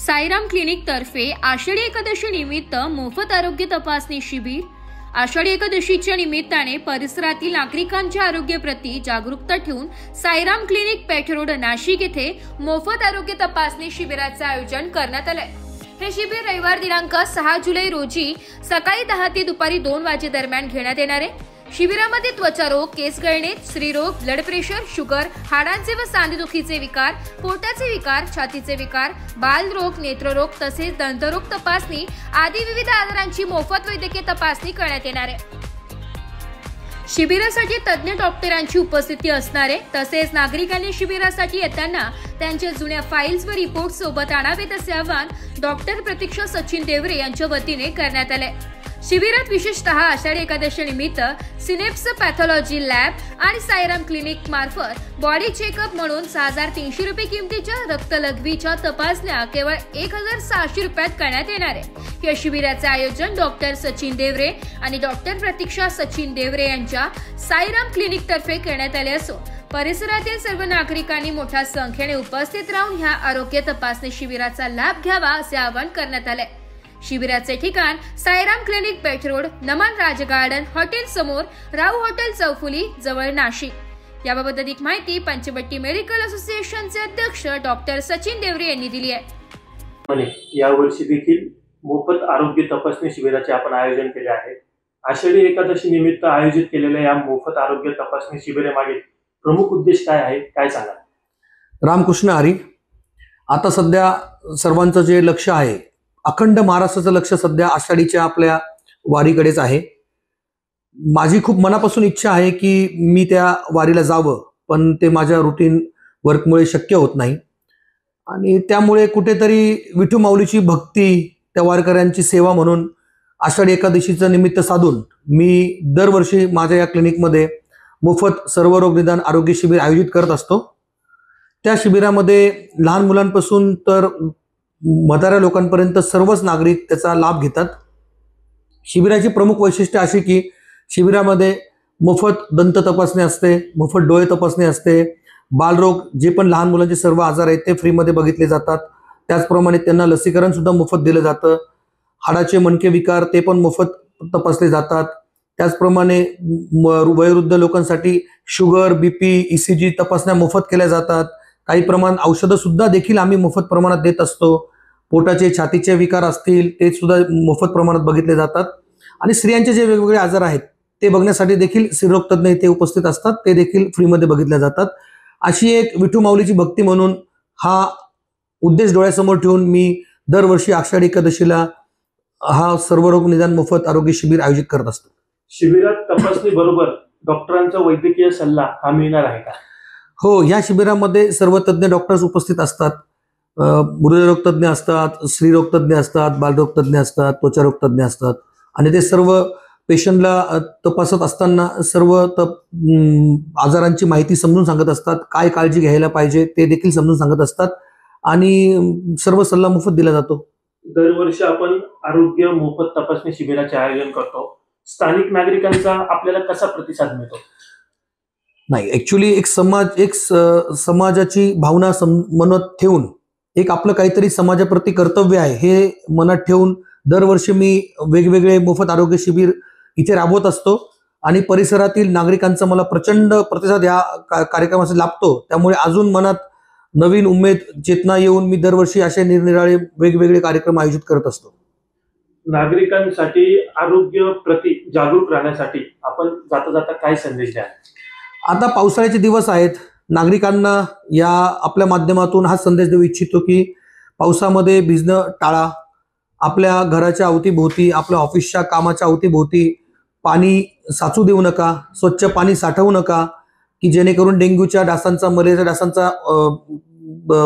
Sairam clinic तर्फे आषाढी एकादशी निमित्त मोफत आरोग्य तपासणी शिबिर। आषाढी एकादशीच्या निमित्ताने परिसरातील नागरिकांच्या आरोग्याप्रती जागरूकता ठेवून साईराम क्लिनिक पेठ रोड नाशिक येथे मोफत आरोग्य तपासणी शिबिराचे आयोजन करण्यात आले। हे शिबिर रविवार दिनांक 6 जुलै रोजी सकाळी 10 ते दुपारी 2 वाजे दरम्यान घेण्यात येणार आहे। शिबिरामध्ये त्वचारोग, केस गळणे, स्त्रीरोग, ब्लड प्रेशर, शुगर, हाडांचे व सांधेदुखीचे विकार, पोटाचे विकार, छातीचे विकार, बालरोग, नेत्ररोग तसेच दंतरोग तपासणी आदी विविध आजारांची मोफत वैद्यकीय तपासणी करण्यात येणार आहे। शिबिरासाठी तज्ञ डॉक्टरांची उपस्थिती असणार आहे। तसेच नागरिकांनी शिबिरासाठी येताना त्यांच्या जुन्या फाइल्स व रिपोर्ट सोबत आणावेत असे आवाहन डॉक्टर प्रतीक्षा सचिन देवरे यांच्या वतीने करण्यात आले। शिबिरात विशेषतः आषाढी एकादशी निमित्त सिनेप्स पॅथॉलॉजी लॅब आणि साईराम क्लिनिक मार्फत बॉडी चेकअप म्हणून 6300 रुपये किमतीच्या रक्तलघवीच्या तपासण्या केवळ 1600 रुपयात करण्यात येणार आहे। या शिबिराचे आयोजन डॉक्टर सचिन देवरे आणि डॉक्टर प्रतीक्षा सचिन देवरे यांच्या साईराम क्लिनिक तर्फे करण्यात आले असून परिसरातील सर्व नागरिकांनी मोठ्या संख्येने उपस्थित राहून ह्या आरोग्य तपासणी शिबिराचा लाभ घ्यावा असे आवाहन करण्यात आले। शिबिराचे ठिकाण साईराम क्लिनिक पेठ रोड, नमन राज गार्डन हॉटेल समोर, राव हॉटेल चौफुली जवळ नाशिक। याबाबत अधिक माहिती पंचवटी मेडिकल असोसिएशनचे अध्यक्ष डॉक्टर सचिन देवरे यांनी दिली आहे। यावर्षी देखील मोफत आरोग्य तपासणी शिबिराचे आपण आयोजन केले आहे। आषाढी एकादशी निमित्त आयोजित केलेल्या या मोफत आरोग्य तपासणी शिबिरामागे प्रमुख उद्देश काय आहे, काय सांगा? रामकृष्ण हरी। आता सध्या सर्वांचं जे लक्ष आहे, अखंड महाराष्ट्राचं लक्ष सध्या आषाढीच्या आपल्या वारीकडेच आहे। माझी खूप मनापासून इच्छा आहे की मी त्या वारीला जावं, पण ते माझ्या रुटीन वर्कमुळे शक्य होत नाही आणि त्यामुळे कुठेतरी विठू माऊलीची भक्ती, त्या वारकऱ्यांची सेवा म्हणून आषाढी एकादशीचं निमित्त साधून मी दरवर्षी माझ्या या क्लिनिकमध्ये मोफत सर्वरोग निदान आरोग्य शिबिर आयोजित करत असतो। त्या शिबिरामध्ये लहान मुलांपासून तर म्हाताऱ्या लोकांपर्यंत सर्वच नागरिक त्याचा लाभ घेतात। शिबिराची प्रमुख वैशिष्ट्य अशी की शिबिरामध्ये मोफत दंत तपासणी असते, मोफत डोळे तपासणी असते, बालरोग जे पण लहान मुलांचे सर्व आजार आहेत ते फ्रीमध्ये बघितले जातात। त्याचप्रमाणे त्यांना लसीकरण सुद्धा मोफत दिलं जातं। हाडाचे मणके विकार ते पण मोफत तपासले जातात। त्याचप्रमाणे वयोवृद्ध लोकांसाठी शुगर, बीपी, ECG तपासण्या मोफत केल्या जातात। काही प्रमाणात औषधं सुद्धा देखील आम्ही मोफत प्रमाणात देत असतो। पोटाचे, छातीचे विकार असतील ते सुद्धा मोफत प्रमाणात बघितले जातात आणि स्त्रियांचे जे वेगवेगळे आजार आहेत ते बघण्यासाठी देखील स्त्रीरोग तज्ञ इथे उपस्थित असतात, ते देखील फ्रीमध्ये बघितले जातात। अशी एक विठू माऊलीची भक्ती म्हणून हा उद्देश डोळ्यासमोर ठेवून मी दरवर्षी आषाढी एकादशीला हा सर्वरोग निदान मोफत आरोग्य शिबिर आयोजित करत असतो। शिबिरात तपासणी बरोबर डॉक्टरांचा वैद्यकीय सल्ला हा मिळणार आहे का? हो, या शिबिरामध्ये सर्व तज्ञ डॉक्टर्स उपस्थित असतात। हृदयरोग तज्ञ असतात, स्त्रीरोग तज्ञ असतात, बालरोग तज्ञ असतात, त्वचारोग तज्ञ असतात आणि ते सर्व पेशंटला तपासत असताना सर्व आजारांची माहिती समजून सांगत असतात, काय काळजी घ्यायला पाहिजे ते देखील समजून सांगत असतात आणि सर्व सल्ला मोफत दिला जातो। दरवर्षी आपण आरोग्य मोफत तपासणी शिबिराचे आयोजन करतो। स्थानिक नागरिकांचा आपल्याला कसा प्रतिसाद मिळतो? नाही, ऍक्च्युली एक समाजाची भावना मनात ठेवून एक आपलं काहीतरी समाजाप्रती कर्तव्य आहे हे मनात ठेवून दरवर्षी मी वेगवेगळे मोफत आरोग्य शिबिर इथे राबवत असतो आणि परिसरातील नागरिकांचा मला प्रचंड प्रतिसाद या कार्यक्रमाचा लाभतो। त्यामुळे अजून मनात नवीन उमेद, चेतना येऊन मी दरवर्षी असे निरनिराळे वेगवेगळे कार्यक्रम आयोजित करत असतो। नागरिकांसाठी आरोग्य प्रति जागरूक राहण्यासाठी आपण जाता जाता काय संदेश द्याल? आता पावसाळ्याचे दिवस आहेत, नागरिकांना या आपल्या माध्यमातून हा संदेश देऊ इच्छितो की पावसामध्ये भिजणं टाळा। आपल्या घराच्या अवतीभोवती, आपल्या ऑफिसच्या कामाच्या अवतीभोवती पाणी साचू देऊ नका, स्वच्छ पाणी साठवू नका की जेणेकरून डेंग्यूच्या डासांचा, मलेरियाच्या डासांचा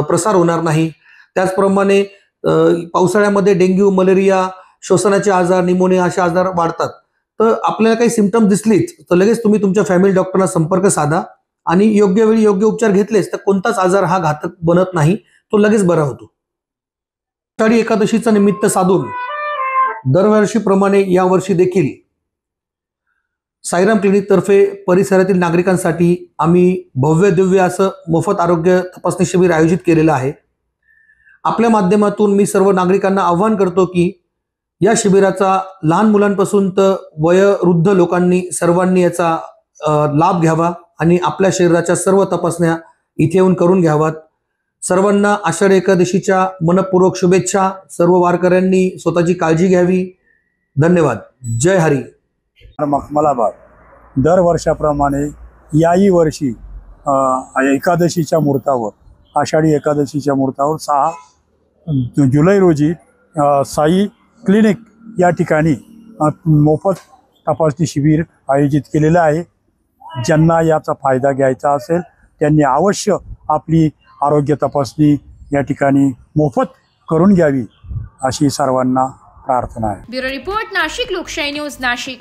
प्रसार होणार नाही। त्याचप्रमाणे पावसाळ्यामध्ये डेंग्यू, मलेरिया, श्वसनाचे आजार, निमोनिया असे आजार वाढतात। तर आपल्याला काही सिम्पटम दिसलीच तर लगेच तुम्ही तुमच्या फॅमिली डॉक्टरना संपर्क साधा आणि योग्य वेळी योग्य उपचार घेतलेच तर कोणताच आजार हा घातक बनत नाही, तो लगेच बरा होतो। आषाढी एकादशीचा निमित्त साधून दरवर्षीप्रमाणे यावर्षी देखील साईराम क्लिनिक तर्फे परिसरातील नागरिकांसाठी आम्ही भव्य दिव्य असं मोफत आरोग्य तपासणी शिबिर आयोजित केलेलं आहे। आपल्या माध्यमातून मी सर्व नागरिकांना आवाहन करतो की या शिबिराचा लहान मुलांपासून तर वयोवृद्ध लोकांनी सर्वांनी याचा लाभ घ्यावा आणि आपल्या शरीराच्या सर्व तपासण्या इथे येऊन करून घ्यावात. सर्वांना आषाढी एकादशीच्या मनपूर्वक शुभेच्छा. सर्व वारकऱ्यांनी स्वतःची काळजी घ्यावी. धन्यवाद. जय हरी. मखमलाबाद दरवर्षाप्रमाणे याही वर्षी एकादशीच्या मुहूर्तावर आषाढी एकादशीच्या मुहूर्तावर 6 जुलै रोजी साई क्लिनिक या ठिकाणी मोफत तपासणी शिबिर आयोजित केलेलं आहे. ज्यांना याचा फायदा घ्यायचा असेल त्यांनी अवश्य आपली आरोग्य तपासणी या ठिकाणी मोफत करून घ्यावी अशी सर्वांना प्रार्थना आहे. ब्युरो रिपोर्ट, नाशिक लोकशाही न्यूज, नाशिक.